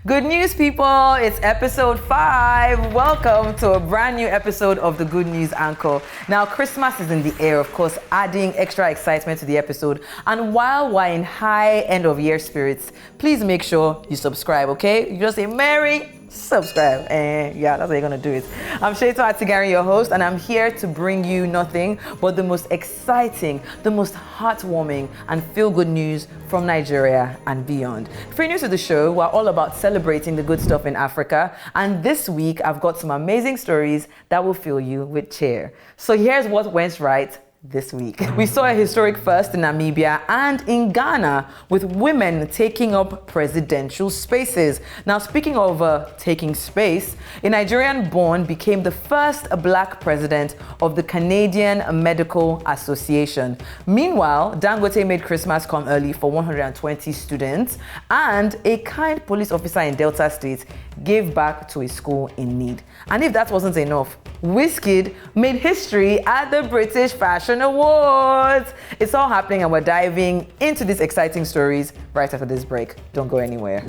Good news, people. It's episode 5. Welcome to a brand new episode of the Good News Anchor. Now, Christmas is in the air, of course, adding extra excitement to the episode. And while we're in high end of year spirits, please make sure you subscribe, okay? You just say, Mary, subscribe. And yeah, that's how you're gonna do it. I'm Sheto Atigari, your host, and I'm here to bring you nothing but the most exciting, the most heartwarming, and feel-good news from Nigeria and beyond. If you're new to the show, we're all about celebrating the good stuff in Africa, and this week I've got some amazing stories that will fill you with cheer. So here's what went right this week. We saw a historic first in Namibia and in Ghana with women taking up presidential spaces. Now, speaking of taking space, a Nigerian-born became the first black president of the Canadian Medical Association. Meanwhile, Dangote made Christmas come early for 120 students, and a kind police officer in Delta State gave back to a school in need. And if that wasn't enough, Wizkid made history at the British Fashion Awards. It's all happening, and we're diving into these exciting stories right after this break. Don't go anywhere.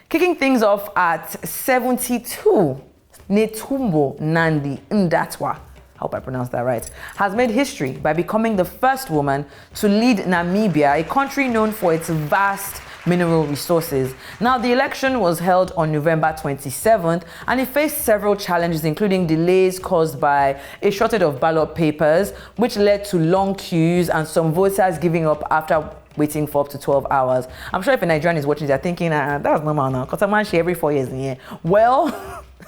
Kicking things off at 72, Netumbo Nandi Ndaitwah, I hope I pronounced that right, has made history by becoming the first woman to lead Namibia, a country known for its vast mineral resources. Now, the election was held on November 27th, and it faced several challenges, including delays caused by a shortage of ballot papers, which led to long queues and some voters giving up after waiting for up to 12 hours. I'm sure if a Nigerian is watching, they're thinking, that's normal now, because I'm actually every 4 years in here. Well,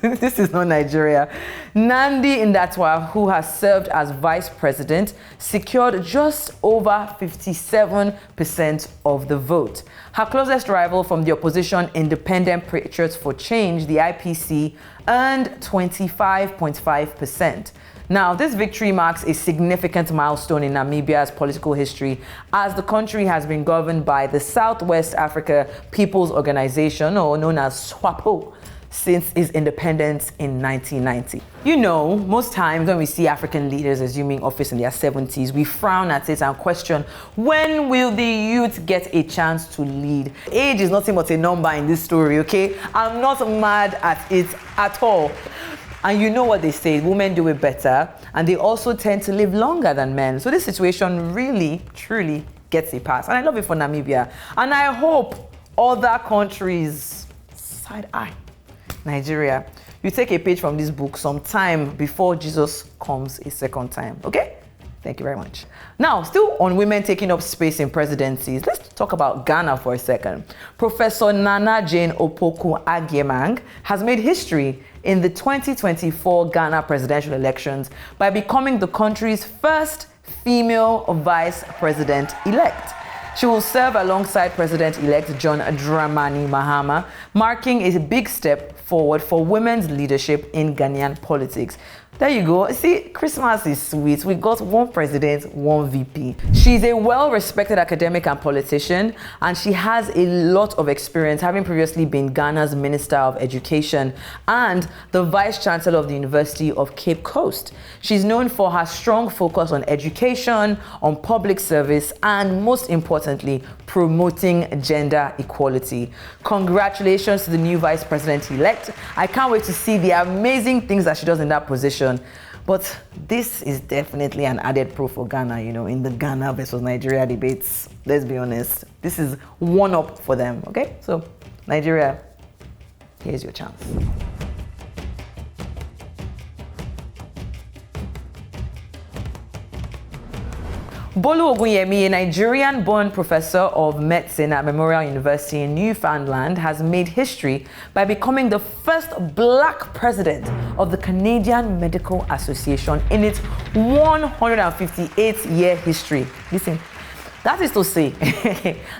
this is not Nigeria. Nandi Ndaitwah, who has served as vice president, secured just over 57% of the vote. Her closest rival from the opposition, Independent Patriots for Change, the IPC, earned 25.5%. Now, this victory marks a significant milestone in Namibia's political history, as the country has been governed by the Southwest Africa People's Organization, or known as SWAPO, since its independence in 1990. You know, most times when we see African leaders assuming office in their 70s, we frown at it and question, when will the youth get a chance to lead? Age is nothing but a number in this story, okay? I'm not mad at it at all. And you know what they say, women do it better, and they also tend to live longer than men. So this situation really, truly gets a pass. And I love it for Namibia. And I hope other countries, side eye, Nigeria, you take a page from this book sometime before Jesus comes a second time, okay? Thank you very much. Now, still on women taking up space in presidencies, let's talk about Ghana for a second. Professor Nana Jane Opoku Agyemang has made history in the 2024 Ghana presidential elections by becoming the country's first female vice president-elect. She will serve alongside President-elect John Dramani Mahama, marking a big step forward for women's leadership in Ghanaian politics. There you go. See, Christmas is sweet. We got one president, one VP. She's a well-respected academic and politician, and she has a lot of experience, having previously been Ghana's Minister of Education and the Vice Chancellor of the University of Cape Coast. She's known for her strong focus on education, on public service, and most importantly, promoting gender equality. Congratulations to the new Vice President-elect. I can't wait to see the amazing things that she does in that position. But this is definitely an added pro for Ghana, you know, in the Ghana versus Nigeria debates. Let's be honest. This is one up for them, okay? So, Nigeria, here's your chance. Bolu Ogunyemi, a Nigerian-born professor of medicine at Memorial University in Newfoundland, has made history by becoming the first black president of the Canadian Medical Association in its 158-year history. Listen, that is to say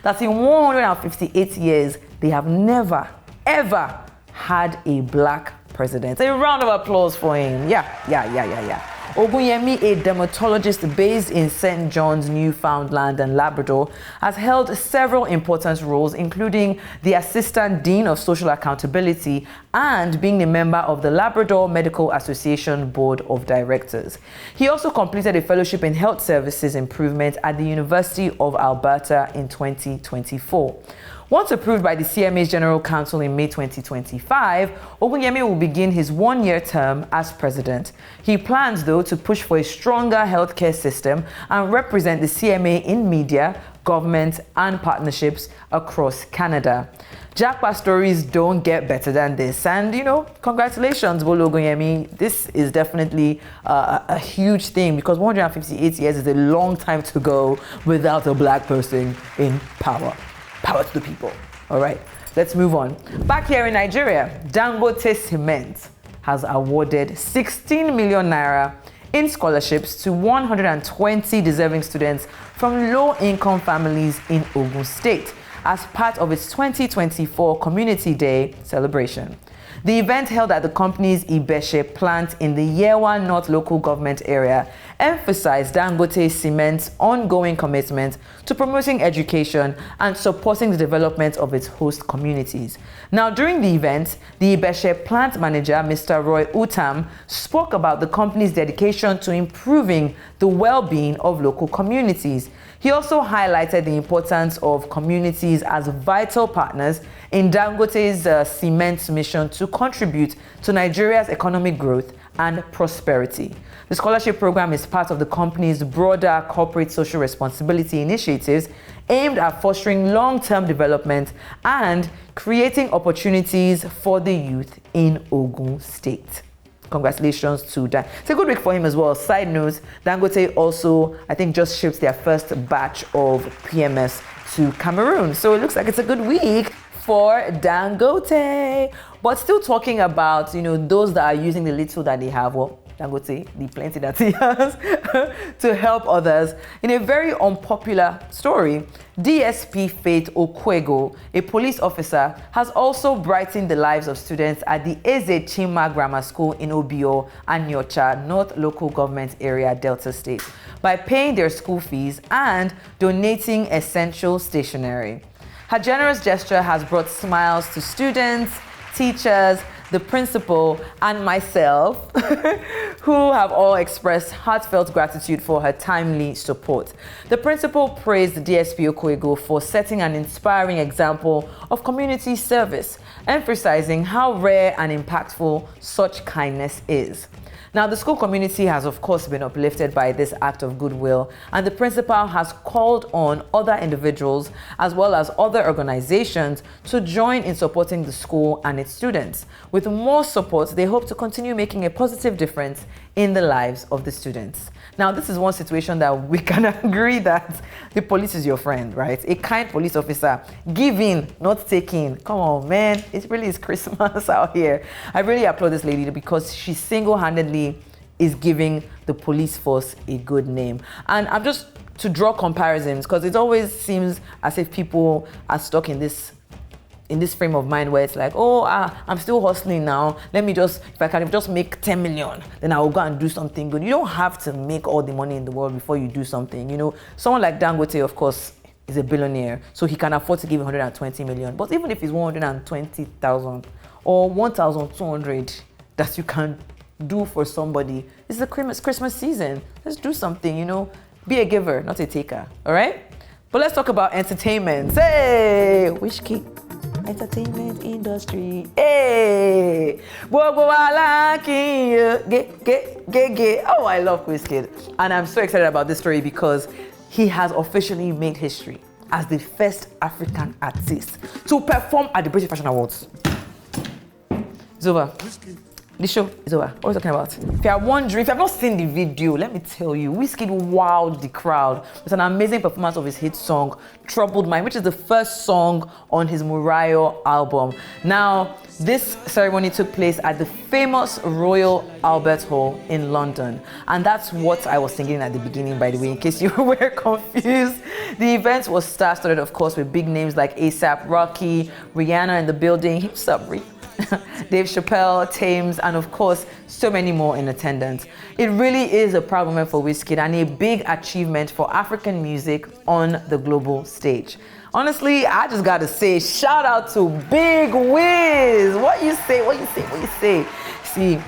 that in 158 years, they have never, ever had a black president. A round of applause for him. Yeah. Ogunyemi, a dermatologist based in St. John's, Newfoundland and Labrador, has held several important roles, including the Assistant Dean of Social Accountability and being a member of the Labrador Medical Association Board of Directors. He also completed a fellowship in health services improvement at the University of Alberta in 2024. Once approved by the CMA's General Council in May 2025, Ogunyemi will begin his one-year term as president. He plans, though, to push for a stronger healthcare system and represent the CMA in media, government, and partnerships across Canada. Jackpot stories don't get better than this. And, congratulations, Bolo Ogunyemi. This is definitely a huge thing because 158 years is a long time to go without a black person in power. Power to the people. All right, let's move on. Back here in Nigeria, Dangote Cement has awarded 16 million naira in scholarships to 120 deserving students from low-income families in Ogun State as part of its 2024 Community Day celebration. The event held at the company's Ibeshe plant in the Yewa North local government area emphasized Dangote Cement's ongoing commitment to promoting education and supporting the development of its host communities. Now, during the event, the Ibeshe plant manager, Mr. Roy Utam, spoke about the company's dedication to improving the well-being of local communities. He also highlighted the importance of communities as vital partners in Dangote's cement mission to contribute to Nigeria's economic growth and prosperity. The scholarship program is part of the company's broader corporate social responsibility initiatives aimed at fostering long-term development and creating opportunities for the youth in Ogun State. Congratulations to Dan. It's a good week for him as well. Side note, Dangote also, I think, just shipped their first batch of PMS to Cameroon. So it looks like it's a good week for Dangote. But still talking about, those that are using the little that they have, well, Dangote, the plenty that he has, to help others. In a very unpopular story, DSP Faith Okwego, a police officer, has also brightened the lives of students at the Eze Chima Grammar School in Obio and Nyocha, North Local Government Area, Delta State, by paying their school fees and donating essential stationery. Her generous gesture has brought smiles to students, teachers, the principal, and myself, who have all expressed heartfelt gratitude for her timely support. The principal praised the DSP Okwego for setting an inspiring example of community service, emphasizing how rare and impactful such kindness is. Now, the school community has, of course, been uplifted by this act of goodwill, and the principal has called on other individuals as well as other organizations to join in supporting the school and its students. With more support, they hope to continue making a positive difference in the lives of the students. Now, this is one situation that we can agree that the police is your friend, right? A kind police officer, giving, not taking. Come on, man. It really is Christmas out here. I really applaud this lady because she single-handedly is giving the police force a good name. And I'm just to draw comparisons because it always seems as if people are stuck in this frame of mind where it's like, I'm still hustling now. Let me if I can just make 10 million, then I will go and do something good. You don't have to make all the money in the world before you do something. Someone like Dangote, of course, is a billionaire, so he can afford to give 120 million. But even if it's 120,000 or 1,200 that you can do for somebody, it's the Christmas season. Let's do something, Be a giver, not a taker, all right? But let's talk about entertainment. Hey, Wishkey. Entertainment industry. Hey! Oh, I love Wizkid. And I'm so excited about this story because he has officially made history as the first African artist to perform at the British Fashion Awards. It's over. The show is over. What are we talking about? If you are wondering, if you have not seen the video, let me tell you, Wizkid wowed the crowd with an amazing performance of his hit song, Troubled Mind, which is the first song on his Murayo album. Now, this ceremony took place at the famous Royal Albert Hall in London. And that's what I was singing at the beginning, by the way, in case you were confused. The event was star-studded, of course, with big names like A$AP Rocky, Rihanna in the building. What's up, Ree? Dave Chappelle, Thames, and of course, so many more in attendance. It really is a proud moment for Wizkid and a big achievement for African music on the global stage. Honestly, I just gotta say, shout out to Big Wiz. What you say? See,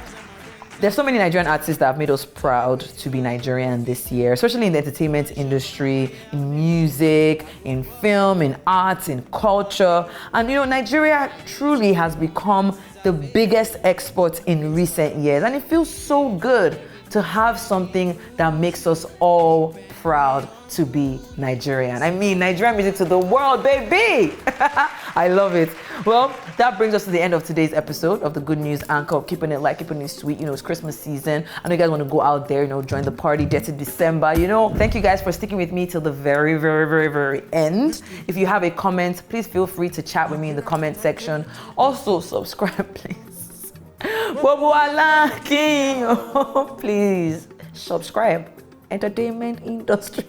there's so many Nigerian artists that have made us proud to be Nigerian this year, especially in the entertainment industry, in music, in film, in arts, in culture. And Nigeria truly has become the biggest export in recent years. And it feels so good to have something that makes us all proud to be Nigerian. I mean, Nigerian music to the world, baby! I love it. Well, that brings us to the end of today's episode of the Good News Anchor, keeping it light, keeping it sweet. It's Christmas season. I know you guys want to go out there, join the party, get to December. Thank you guys for sticking with me till the very, very, very, very end. If you have a comment, please feel free to chat with me in the comment section. Also, subscribe, please. Please subscribe. Entertainment industry.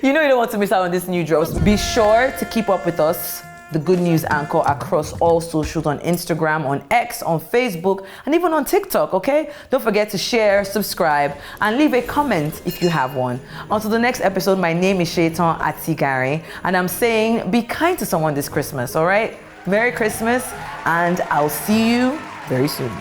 You don't want to miss out on this new drops. Be sure to keep up with us, the Good News Anchor, across all socials, on Instagram, on X, on Facebook, and even on TikTok, okay? Don't forget to share, subscribe, and leave a comment if you have one. Until the next episode, my name is Shaitan Atigari, and I'm saying be kind to someone this Christmas, all right? Merry Christmas, and I'll see you very soon.